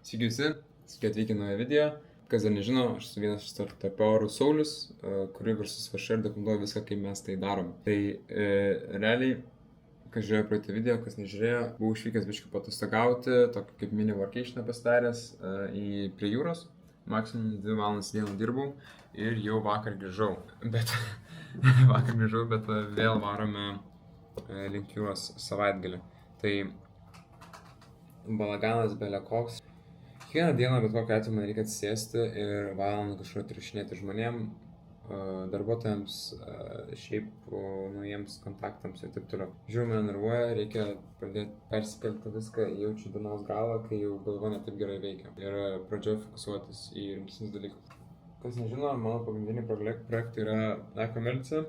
Sveiki visi, sveiki atvykę į naują video. Kas dar nežino, aš esu vienas iš startupeurų Saulius, kurį garsus viešai ir dokumentuoju viską, kaip mes tai darom. Tai realiai, kas žiūrėjo praeitą video, kas nežiūrėjo, buvau išvykęs biškį patostagauti, tokį kaip mini vacationą pasidaręs prie jūros. Maksimum 2 valandas dieną dirbau ir jau vakar grįžau. Bet vėl varome link jūros savaitgalį. Tai balaganas belekoks. Kiekvieną dieną, bet kokiu atveju man reikia atsisėsti ir valandą kažkur atrašinėti žmonėm, darbuotojams, šiaip naujiems kontaktams ir taip toliau. Žiūrėjau, mane nervuoja, reikia pradėti persikelti viską, jaučiu dienos galą, kai jau galva ne taip gerai veikia. Ir pradžioju fokusuotis į rimtesnius dalykus. Kas nežino, mano pagrindiniai projektai yra e-komercija.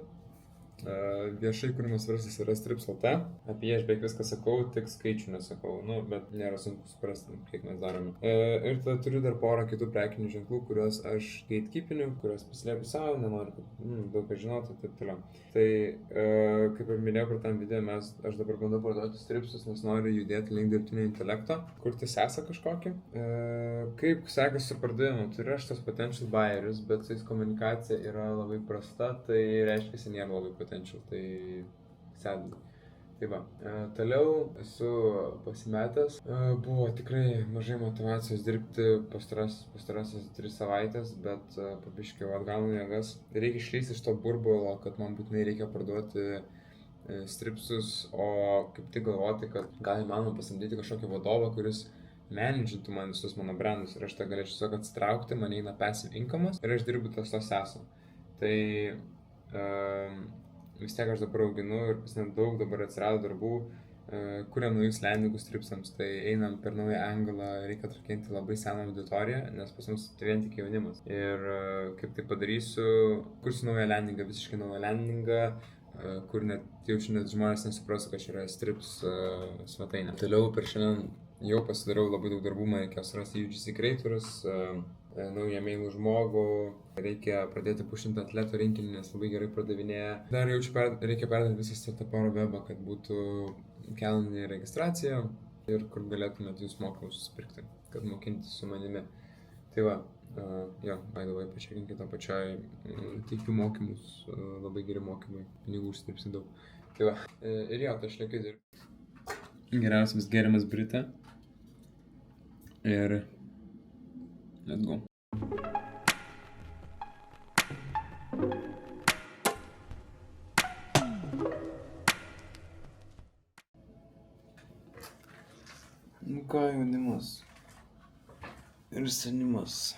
Viešai kūrimas verslas yra Strips.lt. Apie jį aš beveik viską sakau, tik skaičių nesakau, bet nėra sunku suprasti, kiek mes darome. Ir tada turiu dar porą kitų prekinių ženklų, kuriuos aš gatekeepiniu, kuriuos pasilieku savo, nenoriu, kad daug ką žinotų ir taip toliau. Tai, kaip ir minėjau per tam video, aš dabar bandau parduoti Stripsus, nes noriu judėti link dirbtinio intelekto, kurti sesą kažkokį. Kaip sekasi su pardavimu, turiu aš tos potential buyerius, bet su jais komunikacija yra labai prasta, tai reiškia, kad nėra labai potential, tai sadly. Tai va, toliau esu pasimetęs, buvo tikrai mažai motivacijos dirbti pastarąsias 3 savaitės, bet pabiškiau atgaunu jėgas. Reikia išlįsti iš to burbulo, kad man būtinai reikia parduoti Stripsus, o kaip tik galvoti, kad gal įmanoma pasamdyti kažkokį vadovą, kuris managintų man visus mano brandus ir aš tą galėčiau tiesiog atsitraukti, man eina passive income'as ir aš dirbu tos esą. Tai vis tiek aš dabar auginu ir pasinant daug dabar atsirado darbų, kuriam naujus landingus Stripsams, tai einam per naują anglą, reikia atrakinti labai seną auditoriją, nes pas mus tai vien tik jaunimas. Ir kaip tai padarysiu, kursiu naują landingą, visiškai naują landingą, kur net žmonės nesuprastų, kad čia yra Strips svetainė. Toliau per šiandien jau pasidariau labai daug darbų, man reikėjo surasti UGC creatorus, naują mailų žmogų, reikia pradėti pušinti atletų rinkinį, nes labai gerai pardavinėja. Dar reikia perdėti visą startupeuro webą, kad būtų kelionė registracija ir kur galėtumėt jūs mokymus susipirkti, kad mokintis su manimi. Tai va, by the way, pačekinkite apačioj, teikiu mokymus, labai geri mokymai, pinigų užsidirbsi daug. Tai va, ir tai aš liekiu dirbti. Geriausias geriamas Brita. Ir let's go. Ką jaunimas ir senimas.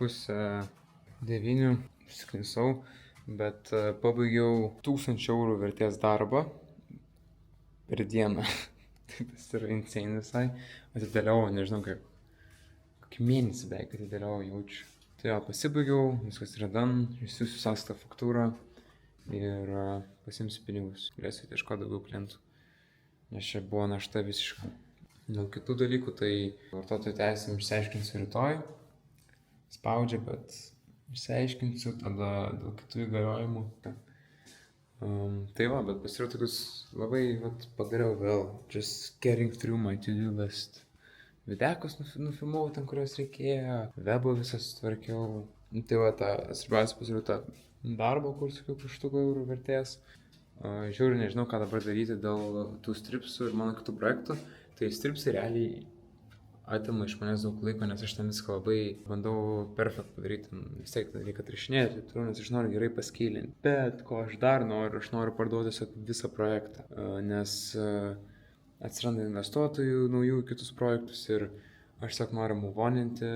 8:30 išsiknisau, bet pabaigiau 1000 eurų vertės darbą per dieną. Tas yra insane visai. Atidėliau, nežinau kaip. Kokį mėnesį beveik atidėliau jaučiu. Tai pasibaigiau, viskas yra done, išsiųsiu sąskaitą faktūrą ir pasiimsiu pinigus. Galėsiu ieškoti daugiau klientų, nes čia buvo našta visiškai. Dėl kitų dalykų, tai vartotojų teisėm išsiaiškinsiu rytoj. Spaudžia, bet išsiaiškinsiu tada dėl kitų įgaliojimų. Tai va, bet pasirodė tokius labai padariau vėl, just getting through my to-do list. Videkus nufilmavau ten, kurios reikėjo, webą visą sutvarkiau. Tai va, svarbiausia pasirodė darbo, kur sakiau, 100 eurų vertės. Žiūriu, nežinau, ką dabar daryti dėl tų Stripsų ir mano kitų projektų. Tai Stripsai realiai atima iš manęs daug laiko, nes aš ten viską labai bandau perfect padaryti. Vis tiek reikia atrašinėti, nes aš noriu gerai paskeilinti. Bet ko aš dar noriu, aš noriu parduoti tiesiog visą projektą, nes atsiranda investuotojų naujų kitus projektus ir aš tiesiog noriu muvoninti,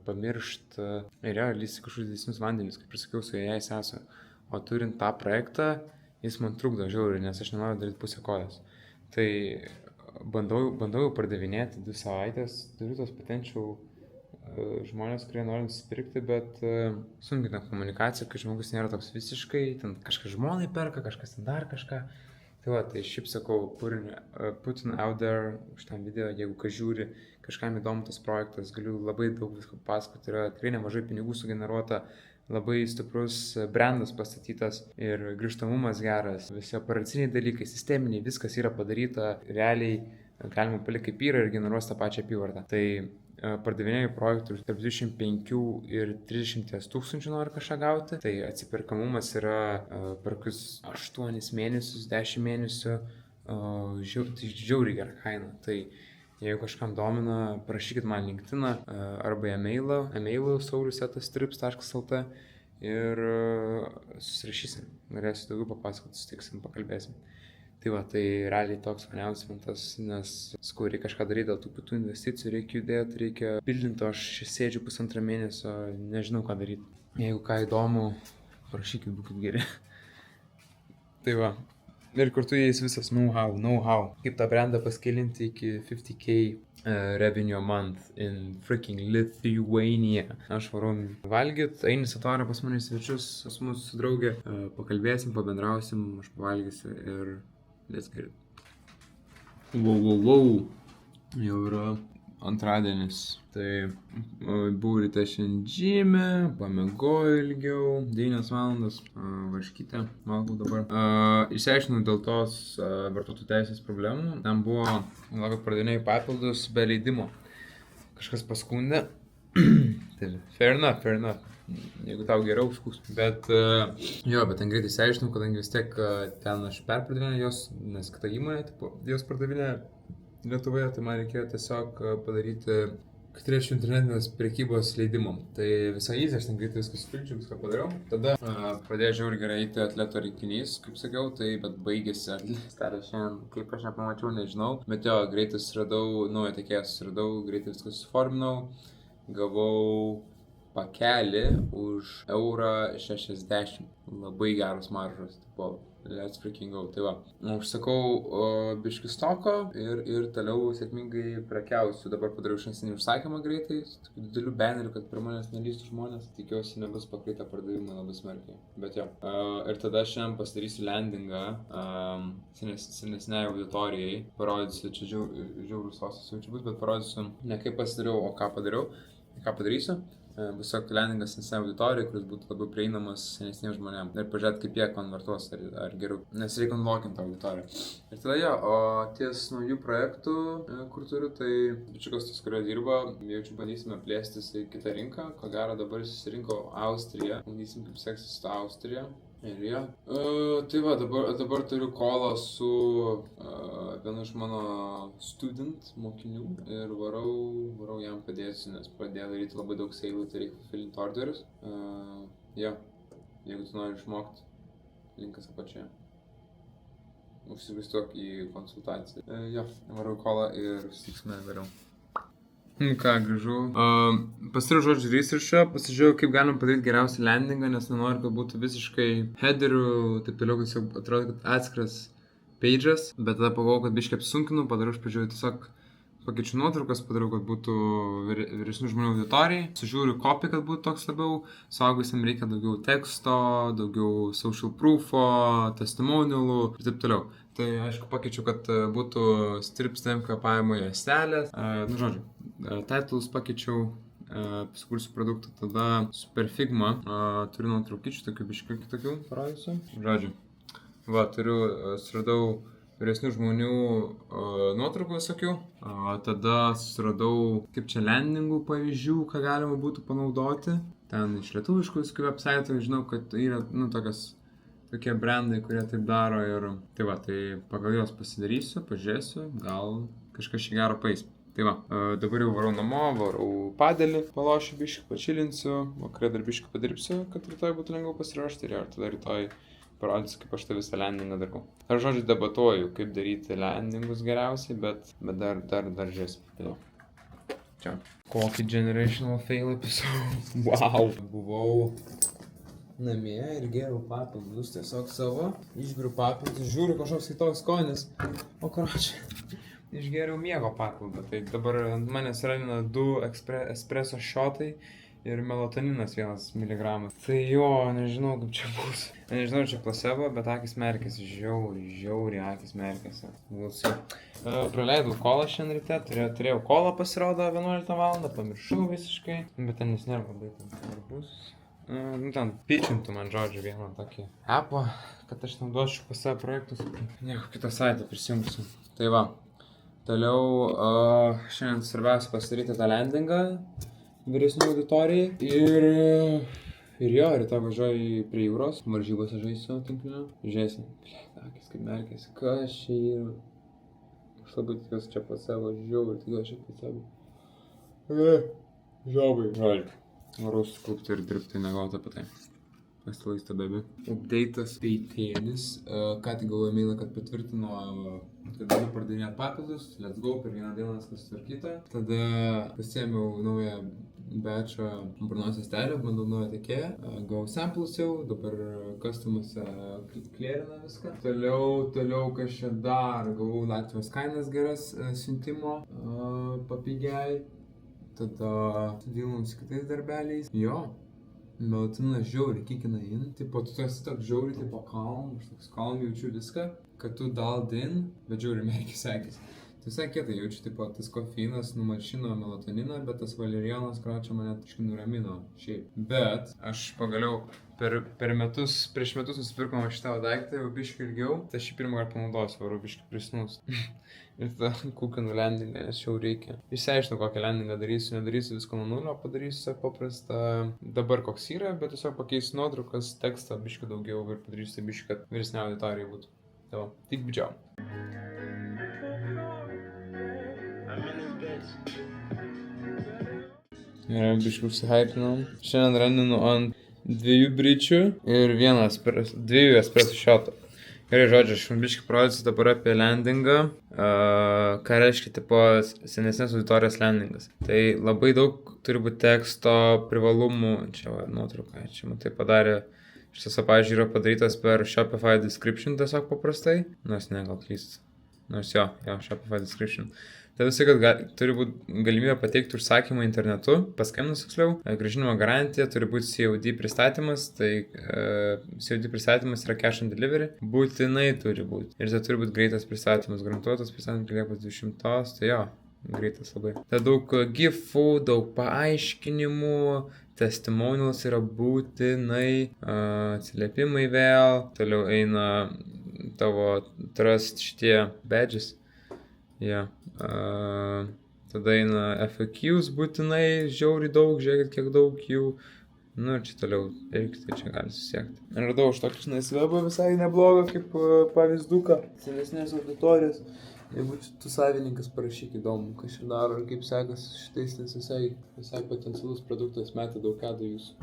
pamiršti ir lysti kažkokius didesnius vandenis, kaip ir sakiau, su jais esu. O turint tą projektą, jis man trukdo žiauriai, nes aš nenoriu daryti pusę kojos. Tai bandau jau pardavinėti 2 savaitės, turiu tos potential žmonės, kurie nori nusipirkti, bet sunkina komunikacija, kai žmogus nėra toks visiškai, ten kažkas žmonai perka, kažkas ten dar kažką. Tai va, tai šiaip sakau, put out there už tą video, jeigu kas žiūri, kažkam įdomu tas projektas, galiu labai daug visko pasakoti, yra tikrai nemažai pinigų sugeneruota, labai stiprus brandas pastatytas ir grįžtamumas geras, visi operaciniai dalykai, sisteminiai, viskas yra padaryta, realiai galima palikti kaip yra ir generuos tą pačią apyvartą. Tai pardavinėjau projektų tarp 25 ir 30 tūkstančių nori kažką gauti. Tai atsiperkamumas yra per kokius 8 mėnesius, 10 mėnesių, tai žiauriai gera kaina. Tai jeigu kažkam domina, parašykit man LinkedIn arba e-mailą saulius@strips.lt ir susirašysim. Norėsiu daugiau papasakoti, sutiksim, pakalbėsim. Tai va, tai realiai toks announcements, nes reikia kažką daryti dėl tų kitų investicijų, reikia judėti, reikia bildinti, aš sėdžiu 1,5 mėnesio, nežinau ką daryti. Jeigu ką įdomu, parašykit, būkit geri. Tai va, ir kartu jais visas know-how, kaip tą brandą paskilinti iki 50k revenue a month in freaking Lithuania. Aš varau valgyt, Ainis atvarė pas mane svečius, pas mus su draugė, pakalbėsim, pabendrausim, aš pavalgysiu ir let's get it. Wow. Jau yra antradienis. Tai buvau ryte šiandien žymė, pamiegoju ilgiau, 9 valandas, varškytę valgau dabar. Išsiaiškinau dėl tos vartotojų teisės problemų. Ten buvo, kad pradinėjai papildus be leidimo. Kažkas paskundė. Tai fair enough. Jeigu tau geriau skūs. Bet ten greitai išsiaiškinau, kadangi vis tiek ten aš perpardavinėjau jos, nes kita įmonė, jos pardavinė Lietuvoje, tai man reikėjo tiesiog padaryti, kad turėčiau internetinės prekybos leidimą. Tai visą easy, aš ten greitai viską supildžiau, viską padariau. Tada pradėjo žiauriai gerai eiti atleto rinkinys, kaip sakiau, tai bet baigėsi atletas šiandien, kaip aš nepamačiau, nežinau. Bet jo, greitai susiradau, naują tiekėją susiradau, greitai viską susiforminau, gavau pakelį už €1,60. Labai geros maržos, tipo, let's freaking go. Tai va, užsakau biškį stoko ir toliau sėkmingai prekiausiu. Dabar padariau išankstinį užsakymą greitai, su tokiu dideliu banneriu, kad prie manęs nelįstų žmonės. Tikiuosi nebus pakreitę pardavimą labai smarkiai. Bet jo. Ir tada šiandien pasidarysiu landingą senesnei auditorijai. Parodysiu, čia žiaurus sosas jau čia bus, bet parodysiu ne kaip pasidariau, o ką padariau. Ką padarysiu? Tiesiog landingas senesnei auditorijai, kuris būtų labiau prieinamas senesniems žmonėms. Ir pažiūrėti, kaip jie konvertuos, ar geriau. Nes reikia unlockinti tą auditoriją. Ir tada jo, o ties naujų projektų, kur turiu, tai bičiukas tas, kurio dirba, jaučiu bandysime plėstis į kitą rinką. Ko gero dabar susirinko Austrija. Bandysim, kaip seksis su Austrija. Ir jo. Tai va, dabar turiu kolą su vienu iš mano student mokinių ir varau jam padėsiu, nes pradėjo daryti labai daug seilų, tai reikia fulfillinti orderius. Jo, jeigu tu nori išmokti, linkas apačioje. Užsiregistruok į konsultaciją. Jo, varau kolą ir susitiksime vėliau. Ką, grįžau. Pasidariau žodžiu researchą, pasižiūrėjau, kaip galim padaryti geriausią landingą, nes nenoriu, kad būtų visiškai headerių, taip toliau, kad jau atrodo, kad atskiras pages, bet tada pagalvojau, kad biškai apsunkinu, padariau iš pradžių tiesiog pakeičiu nuotraukas, padariau, kad būtų vyresnių žmonių auditorijai, sužiūriu copy, kad būtų toks labiau, suaugusiam reikia daugiau teksto, daugiau social proofo, testimonialų ir taip toliau. Tai aišku pakeičiu, kad būtų strips tem kvėpavimo juostelės, žodžiu, titles pakeičiau, sukursiu produktą, tada Super Figma, turiu nuotraukyčių, tokių biškių kitokių parodysiu. Žodžiu, va, suradau vyresnių žmonių nuotraukų visokių, tada suradau kaip čia landingų pavyzdžių, ką galima būtų panaudoti. Ten iš lietuviškų visokių websaitų, žinau, kad yra, tokie brandai, kurie taip daro ir tai va, tai pagal juos pasidarysiu, pažiūrėsiu, gal kažkas šį gerą paeis. Tai va, dabar jau varau namo, varau padelį, palošiu biškį, pačilinsiu, vakarė dar biškį padirbsiu, kad rytoj būtų lengviau pasiruošti ir tada rytoj parodysiu, kaip aš tą visą landingą darau. Ar žodžiu debatuoju, kaip daryti landingus geriausiai, bet dar žiūrėsim. Tai čia. Kokį generational fail episode. Wow. Buvau namie ir geriau papildus tiesiog savo. Išgeriu papildus, žiūriu kažkoks kitoks skonis. O karočiui, išgeriau miego papildą. Tai dabar ant manęs radina 2 espresso shotai ir melatoninas 1 miligramas. Tai jo, nežinau kaip čia bus. Nežinau, čia placebo, bet akis merkėsi. Žiauriai akis merkėsi. Praleidau kolą šiandien ryte. Turėjau kolą pasirodo 11 valandą. Pamiršau visiškai. Bet ten jis nėra labai svarbus. Ten pitchintų man žodžiu vieną tokį appą, kad aš naudočiau pas savo projektus. Nieko kitą saitą prisijungsiu. Tai va, Toliau šiandien svarbiausia pasidaryti tą landingą vyresnių auditorijai. Ir jo, rytoj važiuoju prie jūros, varžybose žaisiu tinklinio. Žiūrėsim, akis kaip merkėsi, kas čia yra. Aš labai tikiuosi čia pas savo, žiauriai tikiuosi čia pas savo. Žiauriai. Žodžiu. Noriu suklupti ir dirbti, negauti apie tai. Pasilaista baby. Update'as peitėlis. Ką tik gavau emailą, kad patvirtino, kad galiu pardavinėti papildus. Let's go, per vieną dieną viskas sutvarkyta. Tada pasiėmiau naują batchą burnos juostelę, bandau naują tiekėją. Gavau samples jau, dabar customas clearina viską. Toliau kas čia dar. Gavau Latvijos kainas geras siuntimo papigiai. Tada dirbam su kitais darbeliais. Jo. Melatonas žiauriai kikina in, tipo, tu esi toks žiauriai, tipo, calm, aš toks calm jaučiu viską, kad tu dialed in, bet žiauriai merkiai sekėsi. Tai visai kietai jaučiu, tipo, tas kofeinas numalšino melatoniną, bet tas valerijonas, čia mane taškai nuramino šiaip. Bet aš pagaliau prieš metus nusipirkom šitą daiktą, jau biškį ilgiau, tai šį pirmą kartą panaudosiu, varu biškį prisnus. Ir tada kukinu landingą, nes jau reikia. Išsiaiškinu, kokią landingą darysiu, nedarysiu visko nuo nulio, padarysiu tiesiog paprastą dabar koks yra, bet tiesiog pakeisiu nuotraukas, tekstą biškį daugiau ir padarysiu tai biškį, kad vyresnė auditorija būtų. Tai va, tik bidžiau. Gerai, biškį užsihypinom. Šiandien randinu ant 2 bričių ir 2 espresso shotų. Gerai, žodžiu, aš biškį parodysiu dabar apie landingą, ką reiškia tipo senesnės auditorijos landingas. Tai labai daug turi būti teksto privalumų, čia va, nuotrauka, čia matai padarė, šitas pavyzdžiui yra padarytas per Shopify description tiesiog paprastai, nors ne, gal klystas, nors jo, Shopify description. Tai visai, kad turi būti galimybė pateikti užsakymą internetu, paskambinus tiksliau, grąžinimo garantija, turi būti COD pristatymas, tai COD pristatymas yra cash on delivery, būtinai turi būti. Ir tai turi būti greitas pristatymas, garantuotas pristatymas iki Liepos 20, tai jo, greitas labai. Tai daug gifų, daug paaiškinimų, testimonials yra būtinai, atsiliepimai vėl, toliau eina tavo trust šitie badges. Ja. Tada eina FAQs būtinai, žiauriai daug, žiūrėkit kiek daug jų. Nu ir čia toliau irgi tai čia gali susiekti. Radau už tokį webą visai neblogą kaip pavyzduką. Senesnės auditorijos. Jeigu tu savininkas parašyk įdomu, kas čia daro ir kaip sekas šitais, nes visai potencialus produktas meta daug ką jūsų.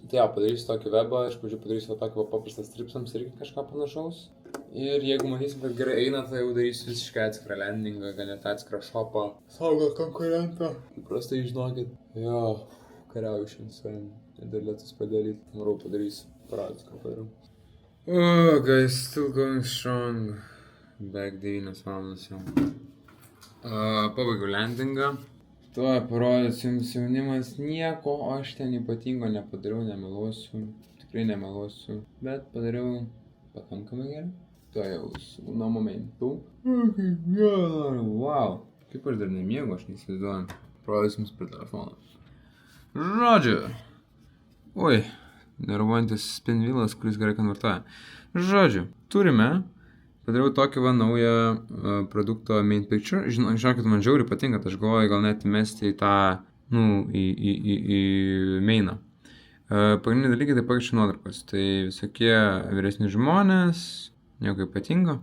Tai jo, padarysiu tokį webą, iš pradžių padarysiu tokį paprastą stripsams irgi kažką panašaus. Ir jeigu matysim, kad gerai eina, tai jau darysiu visiškai atskirą landingą, gal net atskirą shopą. Saugot konkurentą. Prastai žinokit. Jo, kariauju šiandien su savim. Dar lietus padaryti. Marau padarysiu. Parodys, ką padariau. Oh, guys, still going strong. Beveik 9 valandas jau. Pabaigiau landingą. Tuo parodys jums jaunimas. Nieko aš ten ypatingo nepadariau, nemeluosiu. Tikrai nemeluosiu. Bet padariau pakankamai gerai. To jau nuo momentų. Wow. Kaip aš dar nemiegu, aš neįsivaizduoju. Parodys jums per telefoną. Žodžiu. Oi, nervuojantis spinvilas, kuris gerai konvertuoja. Žodžiu, turime. Padariau tokį va naują produkto main picture. Žinokit, man žiauriai patinka, aš galvoju gal net įmesti į tą, į mainą. Pagrindiniai dalykai tai pakeičiu nuotraukos. Tai visokie vyresni žmonės, nieko ypatingo.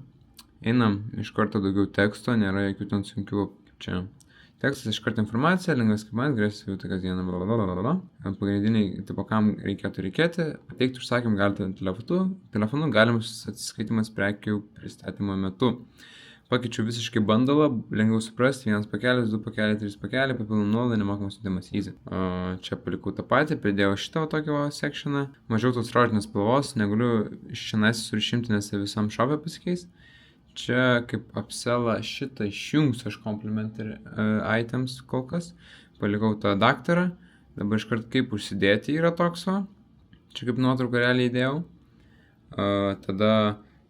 Einam iš karto daugiau teksto, nėra jokių ten sunkių, kaip čia. Tekstas iš karto informacija, lengvas kaip man, grėsia jau tai kasdieną, blablabla. Pagrindiniai, tipo, kam reikėti, pateikti užsakymą galite telefonu galimas atsiskaitimas prekių pristatymo metu. Pakeičiu visiškai bundalą, lengviau suprasti, 1 pakelis, 2 pakeliai, 3 pakeliai, papildom nuolaidą, nemokamas siuntimas easy. Čia palikau tą patį, pridėjau šitą tokį sectioną, mažiau tos rožinės spalvos, negaliu iš čia surišimti, nes visam shop'e pasikeis. Čia kaip upsellą šitą išjungsiu aš complimentary items kol kas. Palikau tą daktarą. Dabar iškart kaip užsidėti yra toks va. Čia kaip nuotrauką realiai įdėjau. Tada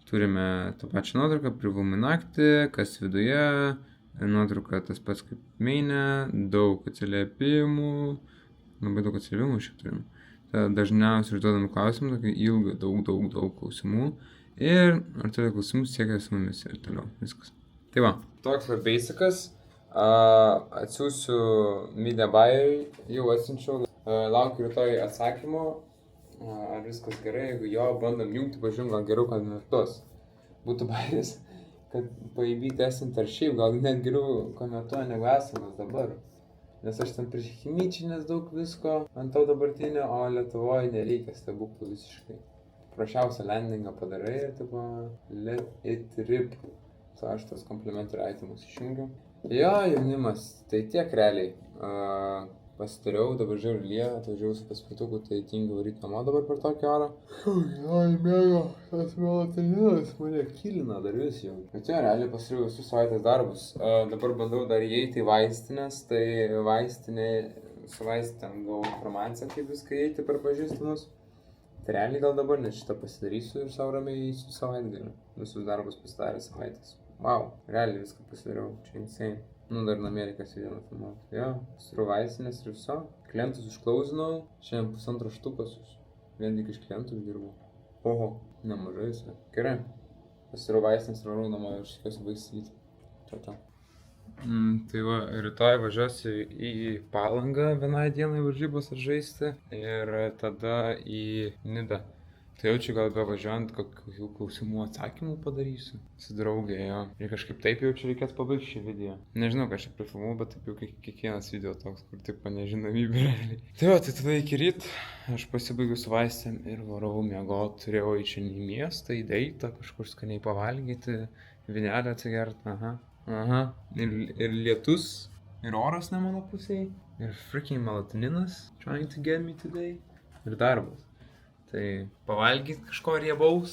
turime tą pačią nuotrauką, privalumai naktį, kas viduje. Nuotrauka tas pats kaip mainė, daug atsiliepimų. Labai daug atsiliepimų šiaip turim. Tada dažniausiai užduodami klausimų, tokį ilgą, daug klausimų. Ir ar turite klausimus, siekia su mumis ir toliau. Viskas. Tai va, toks va basicas. Atsiųsiu media buyeriui, jau atsiunčiau. Laukiu rytoj atsakymo, ar viskas gerai, jeigu jo, bandom jungti, pažiūrėjom, gal geriau konvertuos. Būtų bairis, kad paįvyti esant ar šiaip, gal net geriau konvertuoja negu esamas dabar. Nes aš ten prisihimyčinės daug visko ant to dabartinio, o Lietuvoje nereikia stebuklų visiškai. Prašiausią landingą padarai ir tipo let it rip. So aš tos complimentary itemus išjungiu. Jo, jaunimas, tai tiek realiai. Pasitariau, dabar žiūriu lyja, atvažiavau su paspirtuku, tai tingiu varyti namo dabar per tokį orą. Oi, mėgo, tas melatoninas mane kilina dar vis jau. Bet jo, realiai pasiriau visus savaitės darbus. Dabar bandau dar įeiti į vaistinės, tai su vaistinėm gavau informaciją, kaip viską įeiti per pažįstamus. Tai realiai gal dabar net šitą pasidarysiu ir savo ramiai įsiu savaitgalį. Visus darbus pasidarė savaitės. Wow, realiai viską pasidariau, čia insane. Nu, dar namie reikės vieną filmuoti. Jo, pasiriau vaistinės ir viso. Klientus užklausinau, šiandien 1,5 štukos. Vien tik iš klientų uždirbau. Oho, nemažai visą. Gerai. Pasiriau vaistinės ir varau namo ir šikiuosi baisyti. Čia. Tai va, rytoj važiuosiu į Palangą vienai dienai varžybos atžaisti ir tada į Nidą. Tai jaučiu, gal bevažiuojant kokių klausimų atsakymų padarysiu. Su draugė, jo. Ir kažkaip taip jaučiu, reikės pabaigti šį video. Nežinau, ką aš čia prifilmavau, bet taip jau kiekvienas video toks, kur tipo nežinomybė realiai. Tai va, tai tada iki ryt aš pasibaigiu su vaistėm ir varau miegot. Turėjau į miestą, į deitą, kažkur skaniai pavalgyti, vynelę atsigerti, aha. Ir lietus, ir oras ne mano pusėje, ir freaking melatoninas trying to get me today, ir darbas. Tai pavalgyti kažko riebaus,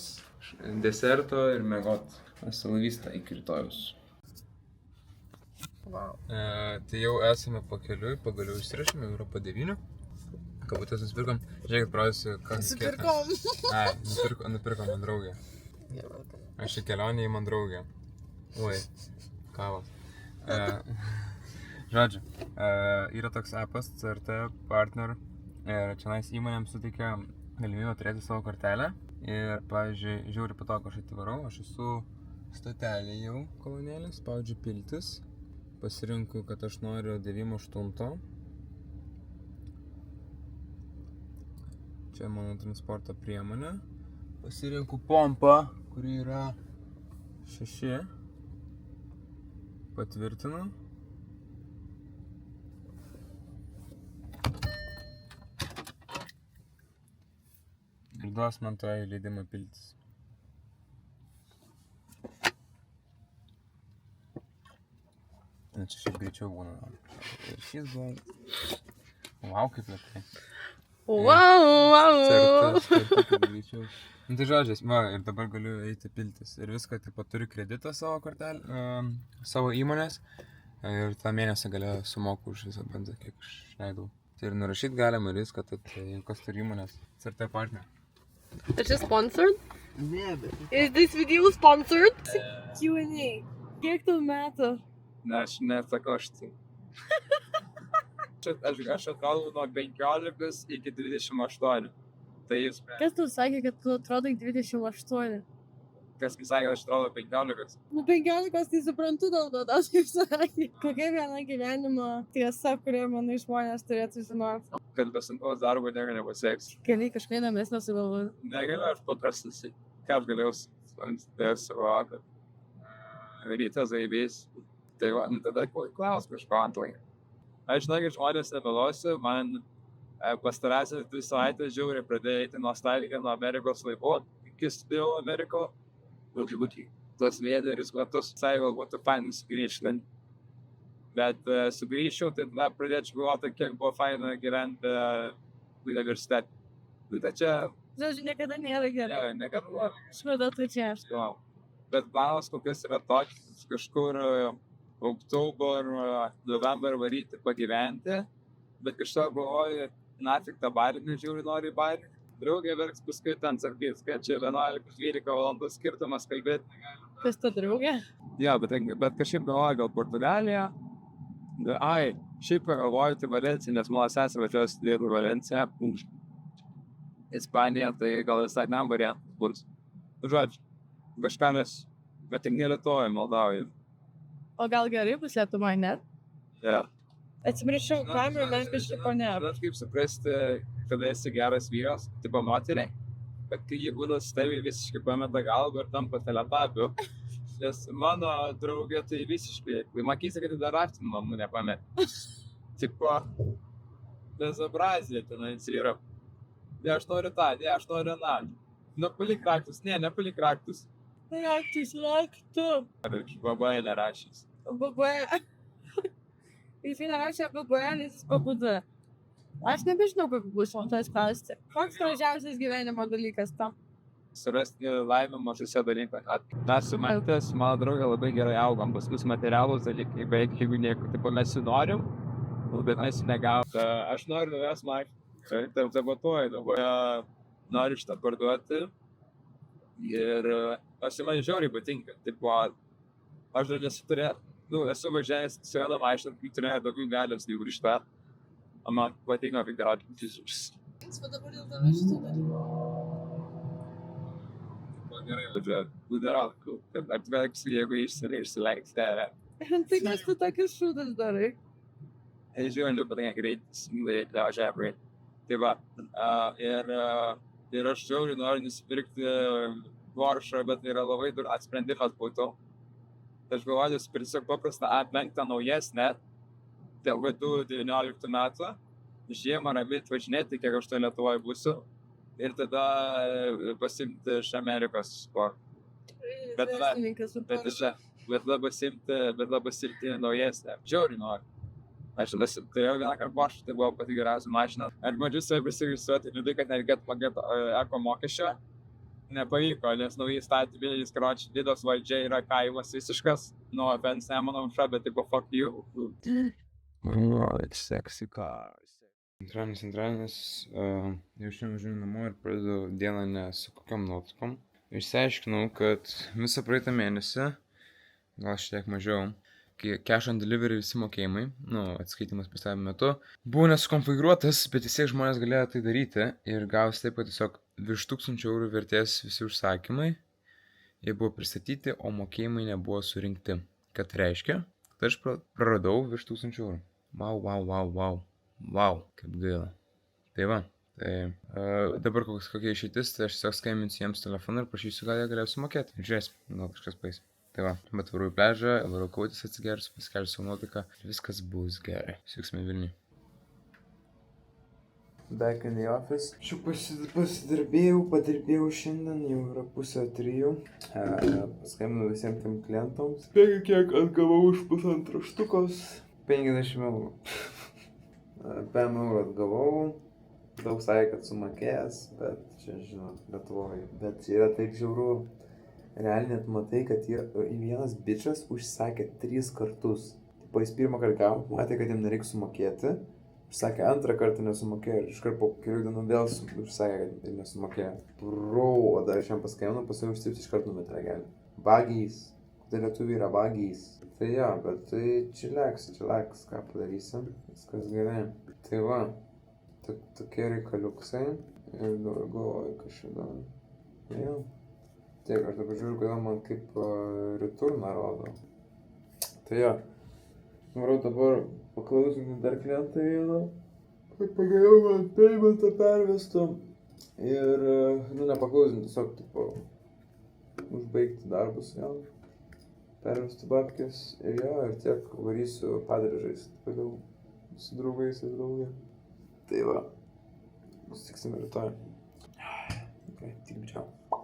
deserto ir miegot. Asalavystą iki rytojus. Wow. Tai jau esame pakeliui, pagaliau išsirašėme, jau yra po 9. Kabutės nusipirkom. Žiūrėkit, parodysiu, ką nusipirkom. Nupirkom man draugę. Aš į kelionę į man draugę. Oi, kavos. Žodžiu, yra toks appas CRT Partner ir čionais įmonėms suteikia galimybę turėti savo kortelę ir, pavyzdžiui, žiūri po to, ko aš ativarau, aš esu stotelė jau kolonėlės, spaudžiu piltis, pasirinku, kad aš noriu 98. Čia mano transporto priemonė, pasirinku pompą, kuri yra 6, patvirtinu. Ir duos man to leidimą piltis. Na, čia šiaip greičiau būna. Ir šis buvo... Wow, kaip lėtai. Wow. Certas, kaip greičiau. Nu, tai žodžiais, va, ir dabar galiu eiti piltis. Ir viską, taip pat turiu kreditą savo kortelę, savo įmonės. Ir tą mėnesį gale sumoku už visą benzą, kiek aš leidau. Tai ir nurašyti galima ir viską, tad kas turi įmonės. CRT Partner. Is this sponsored? Ne, bet... Is this video sponsored? Q&A. Kiek tau metų? Na, aš nesakau aš tai. Aš atrodau nuo 15 iki 28. Tai jis... Kas tau sakė, kad tu atrodai 28? Kas sakė, aš atrodau 15. Nu 15 tai suprantu dėl to, tas kaip sakė. Kokia viena gyvenimo tiesa, kurią manai žmonės turėtų žinoti? Kad be sunkaus darbo nieko nepasieks. Gali kažką įdomesnio sugalvoti. Negaliu aš paprastas. Ką aš galėjau savo kad rytas zaibės. Tai va, tada klaus kažko antlai. Aš žinau, kad žmonės nemelosiu, man pastarąsias 2 savaitės žiauriai pradėjo eiti nostalgija nuo Amerikos laivų, iki Still Ameriko. Tos vienerius metus, gal būtų fainai sugrįžti. Bet sugrįžčiau, tai pradėčiau galvoti, kiek buvo faina gyventi universitete. Tai čia... Žodžiu, niekada nėra gerai. Ne, niekada. Škoda, tu čia. Bet planas kokias yra toks, kažkur oktober, november varyti pagyventi. Bet kažkaip galvoju, nafik tą barinį žiūri, nori į barinį. Draugė verks paskui ten sakys, kad čia 11-12 valandų skirtumas kalbėti. Kas ta draugė? Jo, bet kažkaip galvoju, gal Portugalija. Ai, šiaip galvoju, tai Valencija, nes mano sesė važiuoja studijuoti Valenciją. Ispanija, tai gal visai nam variantas bus. Žodžiu, kažką mes, bet tik nelietuoju, maldauju. O gal gerai bus Lietuvoje, ne? Ja. Atsiprašau, kamerą man kažkaip ne. Žinot, kaip suprasti, kada esi geras vyras, tipo moteriai, kad kai jie būna su tavi visiškai pameta galvą ir tampa teletapiu. Nes mano draugė tai visiškai, makysi, kad tai dar artimų mamų nepamet. Tipo, bezobrazija tenais yra. Ne, aš noriu tą, ne, aš noriu aną. Nu, palik raktus, ne, nepalik raktus. Raktus. Ar babai nerašys. BB. Jis nerašė BB, nes jis pabuda. Aš nebežinau, kaip bus šimtas klausti. Koks gražiausias gyvenimo dalykas tam? Surasti laimę mažose dalykuose. Mes su Matės, mano draugė, labai gerai augam. Pas mus materialūs dalykai, beveik jeigu nieko, tipo mes jų norim, bet mes jų negavom. Aš noriu naujas mašinas. Taip zabatuoju, dabar noriu šitą parduoti. Ir aš man žiauriai patinka. Tipo, aš dar nesu turėjęs, esu važiavęs su viena mašina, kai turėjau daugiau galios negu šitą. O man patinka kaip daryti. Va dabar dėl tavęs šitą dalyką. Gerai, važiuoju. Ar tu veiksi, jeigu išsileiks tave? Tai kas tu tokius šūdas darai? Žiūrint, patinka greitis, važiuoja greit. Tai va, ir aš žiauriai noriu nusipirkti Porsche, bet tai yra labai duras sprendimas būtų. Aš galvoju, tiesiog paprastą aplenktą naujesnę, dėl vaikų 19 metų, žiemą ramiai važinėti, kiek aš to Lietuvoje būsiu. Ir tada pasimti iš Amerikos sport. Bet tada pasimti naujesnę. Žiauriai noriu. Aš turėjau vieną kartą Porsche, tai buvo pati geriausia mašina. Ir bandžiau save prisiregistruoti, ir tai, kad nereikėtų mokėti eko mokesčio. Nepavyko, nes nauji įstatymai, karoči, Nidos valdžia yra kaimas visiškas. No offense, Nemuno aušra, bet tipo fuck you. It's sexy cars. Antradienis, jau šiandien važiuoju namo ir pradedu dieną ne su kokiam nuotaikom. Išsiaiškinau, kad visą praeitą mėnesį, gal šiek mažiau, kai cash on delivery visi mokėjimai, atskaitimas pastavimo metu, buvo nesukonfigūruotas, bet vis tiek žmonės galėjo tai daryti ir gausi taip, kad tiesiog virš 1000 eurų vertės visi užsakymai, jie buvo pristatyti, o mokėjimai nebuvo surinkti. Kad reiškia, kad aš praradau virš 1000 eurų. Wow, kaip gaila. Tai va, dabar kokia išeitis, tai aš tiesiog skambinsiu jiems telefoną ir prašysiu, gal jie galėjo sumokėti. Žiūrėsim, gal kažkas paeis. Tai va, bet varu į pležą, varu kautis atsigersiu, pasikelsiu savo nuotaiką ir viskas bus gerai. Suiksime Vilniui. Back in the office. Aš padirbėjau šiandien, jau yra 2:30. Paskambinau visiems tiem klientams. Spėkit, kiek atgavau už 1,5 štukos. 50 eurų. 5 eurų atgavau. Daug sakė, kad sumokėjęs, bet čia, žinot, Lietuvoje. Bet yra taip žiauru. Realiai net matai, kad vienas bičas užsakė 3 kartus. Tipo, jis pirmą kartą gavo, matė, kad jam nereikia sumokėti. Užsakė antrą kartą nesumokėjo ir iškart po kelių dienų vėl užsakė, kad nesumokėjo. O dar aš jam paskambinau, paskui užsips iškart numetė regelį. Bagys. Tai lietuviai yra bagys. Tai jo, bet tai čileks, ką padarysim. Viskas gerai. Tai va, tokie reikaliuksai. Ir galvoju, kažkaip. Jo. Tiek, aš dabar žiūriu, kodėl man kaip returną rodo. Tai jo. Noriu dabar paklausinti dar klientą vieną. Kad pagaliau man paymentą pervestų. Ir, nepaklausinti, tiesiog, tipo, užbaigti darbus vėl. Pervestų babkės. Ir jo, ir tiek varysiu padarį žaisti. Pagaliau su draugais ir draugė. Tai va. Susitiksime rytoj. Ok, tik čiau.